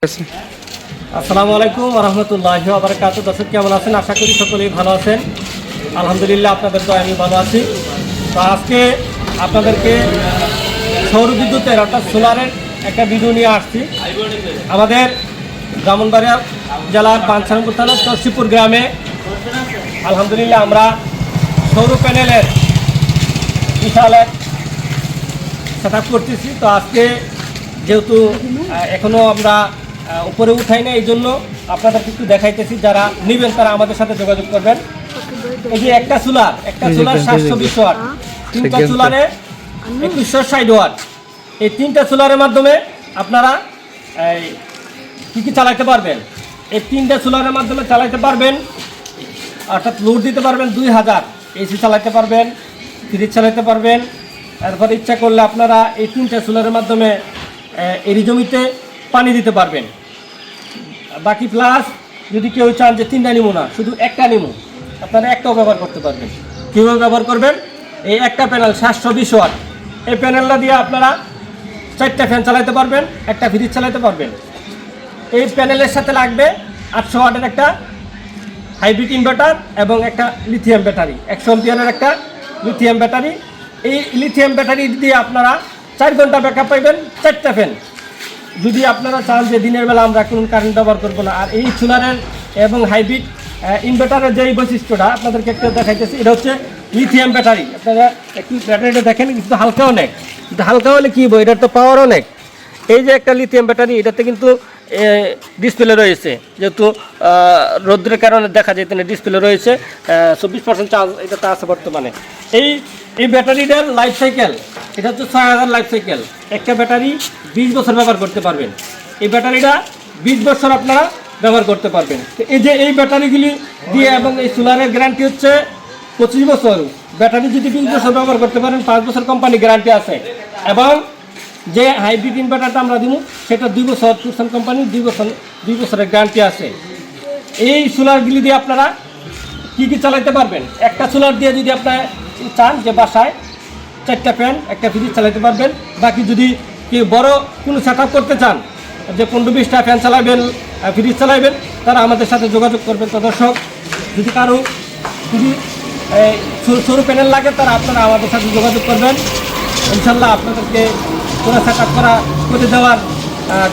আসসালামু আলাইকুম ওয়া রাহমাতুল্লাহি ওয়া বারাকাতুহু। দর্শক কেমন আছেন? আশা করি সকলেই ভালো আছেন। আলহামদুলিল্লাহ, আপনাদের দয়ায় আমি ভালো আছি। তো আজকে আপনাদেরকে সৌর বিদ্যুতের অর্থাৎ সোলারের একটা ভিডিও নিয়ে আসছি। আমাদের ব্রাহ্মণবাড়িয়া জেলার বাঞ্ছারামপুর থানার চরশিপুর গ্রামে আলহামদুলিল্লাহ আমরা সৌর প্যানেলের বিশাল এক সেট আপ করতেছি। তো আজকে যেহেতু এখনও আমরা উপরে উঠাই না, এই জন্য আপনাদেরকে একটু দেখাইতেছি। যারা নেবেন তারা আমাদের সাথে যোগাযোগ করবেন। এই যে একটা সোলার 720 ওয়াট, তিনটা সোলারে 2160 ওয়াট। এই তিনটা সোলারের মাধ্যমে আপনারা কী চালাতে পারবেন? এই তিনটা সোলারের মাধ্যমে চালাতে পারবেন, অর্থাৎ লোড দিতে পারবেন 2000, এসি চালাতে পারবেন, ফ্রিজ চালাতে পারবেন। তারপর ইচ্ছা করলে আপনারা এই তিনটা সোলারের মাধ্যমে এরি জমিতে পানি দিতে পারবেন। বাকি প্লাস যদি কেউ চান যে তিনটা নিমো না, শুধু একটা নিমো, আপনারা একটাও ব্যবহার করতে পারবেন। কীভাবে ব্যবহার করবেন? এই একটা প্যানেল 720 ওয়াট, এই প্যানেলটা দিয়ে আপনারা 4টা ফ্যান চালাতে পারবেন, একটা ফ্রিজ চালাতে পারবেন। এই প্যানেলের সাথে লাগবে 800 ওয়াটের একটা হাইব্রিড ইনভার্টার এবং একটা লিথিয়াম ব্যাটারি, 100 অ্যাম্পিয়ারের একটা লিথিয়াম ব্যাটারি। এই লিথিয়াম ব্যাটারি দিয়ে আপনারা 4 ঘন্টা ব্যাকআপ পাইবেন, 4টা ফ্যান। যদি আপনারা চান যে দিনের বেলা আমরা কোনো কারেন্ট ব্যবহার করবো না, আর এই সোলারের এবং হাইব্রিড ইনভার্টারের যেই বৈশিষ্ট্যটা আপনাদেরকে একটা দেখাইতেছি, এটা হচ্ছে লিথিয়াম ব্যাটারি। আপনারা একটু ব্যাটারিটা দেখেন, কিন্তু হালকা অনেক, কিন্তু হালকা হলে কী বই, এটার তো পাওয়ার অনেক। এই যে একটা লিথিয়াম ব্যাটারি, এটাতে কিন্তু ডিসপ্লে রয়েছে, যেহেতু রৌদ্রের কারণে দেখা যায় না, ডিসপ্লে রয়েছে। 24% চার্জ এটাতে আছে বর্তমানে। এই ব্যাটারিটার লাইফ সাইকেল, এটা হচ্ছে 6000 লাইফ সাইকেল। একটা ব্যাটারি 20 বছর ব্যবহার করতে পারবেন। এই ব্যাটারিটা 20 বছর আপনারা ব্যবহার করতে পারবেন। তো এই যে এই ব্যাটারিগুলি দিয়ে, এবং এই সোলারের গ্যারান্টি হচ্ছে 25 বছর। ব্যাটারি যদি 20 বছর ব্যবহার করতে পারেন, 5 বছর কোম্পানি গ্যারান্টি আছে। এবং যে হাইব্রিড ইনভার্টারটা আমরা দিব, সেটা 2 বছর টুরসন কোম্পানি 2 বছরের গ্যারান্টি আছে। এই সোলারগুলি দিয়ে আপনারা কী চালাতে পারবেন? একটা সোলার দিয়ে যদি আপনারা চান যে বাসায় 4টা ফ্যান, একটা ফ্রিজ চালাতে পারবেন। বাকি যদি কেউ বড় কোনো সেট আপ করতে চান, যে 15-20টা ফ্যান চালাবেন, ফ্রিজ চালাবেন, তারা আমাদের সাথে যোগাযোগ করবেন। তো দর্শক, যদি কারো সৌর প্যানেল লাগে, তারা আপনারা আমাদের সাথে যোগাযোগ করবেন। ইনশাল্লাহ আপনাদেরকে পুরো সেট আপ করে দেওয়ার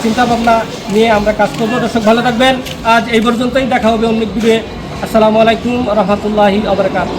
চিন্তাভাবনা নিয়ে আমরা কাজ করবো। দর্শক ভালো থাকবেন। আজ এই পর্যন্তই, দেখা হবে অন্য ভিডিও। আসসালামু আলাইকুম ওয়া রাহমাতুল্লাহি ওয়া বারাকাতুহু।